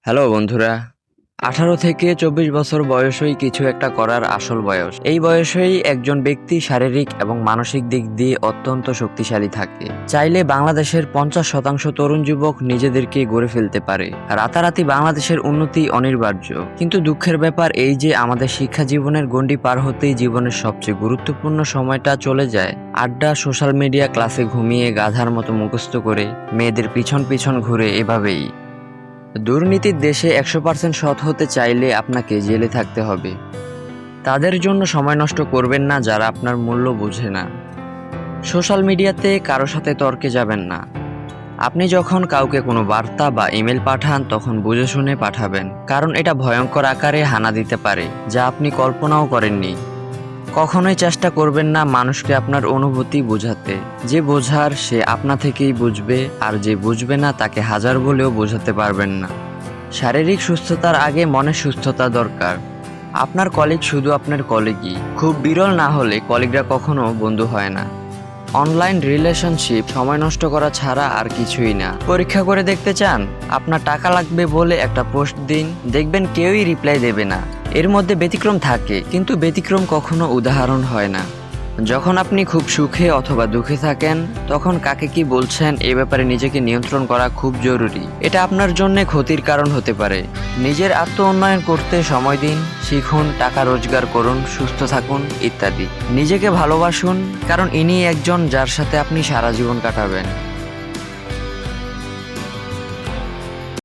Hello বন্ধুরা। 18 থেকে 24 বছর বয়সই কিছু একটা করার আসল বয়স। এই বয়সেই একজন ব্যক্তি শারীরিক এবং মানসিক দিক দিয়ে অত্যন্ত শক্তিশালী থাকে। চাইলে বাংলাদেশের 50% তরুণ যুবক নিজেদেরকে গড়ে ফেলতে পারে। রাতারাতি বাংলাদেশের উন্নতি অনিবার্য, কিন্তু দুঃখের ব্যাপার এই যে আমাদের শিক্ষা জীবনের গণ্ডি পার হতেই জীবনের সবচেয়ে গুরুত্বপূর্ণ সময়টা চলে যায়। আড্ডা, সোশ্যাল মিডিয়া, ক্লাসে ঘুমিয়ে গাধার মতো মুখস্থ করে, মেয়েদের পিছন পিছন ঘুরে, এভাবেই। দুর্নীতির দেশে 100% সৎ হতে চাইলে আপনাকে জেলে থাকতে হবে। তাদের জন্য সময় নষ্ট করবেন না যারা আপনার মূল্য বোঝে না। সোশ্যাল মিডিয়াতে কারো সাথে তর্কে যাবেন না। আপনি যখন কাউকে কোনো বার্তা বা ইমেল পাঠান তখন বুঝে শুনে পাঠাবেন, কারণ এটা ভয়ঙ্কর আকারে হানা দিতে পারে যা আপনি কল্পনাও করেননি। কখনোই চেষ্টা করবেন না মানুষকে আপনার অনুভূতি বোঝাতে। যে বোঝার সে আপনা থেকেই বুঝবে, আর যে বুঝবে না তাকে হাজার বলেও বোঝাতে পারবেন না। শারীরিক সুস্থতার আগে মনের সুস্থতা দরকার। আপনার কলিগ শুধু আপনার কলিগই, খুব বিরল না হলে কলিগরা কখনো বন্ধু হয় না। অনলাইন রিলেশনশিপ সময় নষ্ট করা ছাড়া আর কিছুই না। পরীক্ষা করে দেখতে চান? আপনার টাকা লাগবে বলে একটা পোস্ট দিন, দেখবেন কেউই রিপ্লাই দেবে না। এর মধ্যে ব্যতিক্রম থাকে, কিন্তু ব্যতিক্রম কখনো উদাহরণ হয় না। যখন আপনি খুব সুখে অথবা দুঃখে থাকেন তখন কাকে কি বলছেন এ ব্যাপারে নিজেকে নিয়ন্ত্রণ করা খুব জরুরি। এটা আপনার জন্য ক্ষতির কারণ হতে পারে। নিজের আত্ম উন্নয়ন করতে সময় দিন, শিখুন, টাকা রোজগার করুন, সুস্থ থাকুন ইত্যাদি। নিজেকে ভালোবাসুন, কারণ ইনি একজন যার সাথে আপনি সারা জীবন কাটাবেন।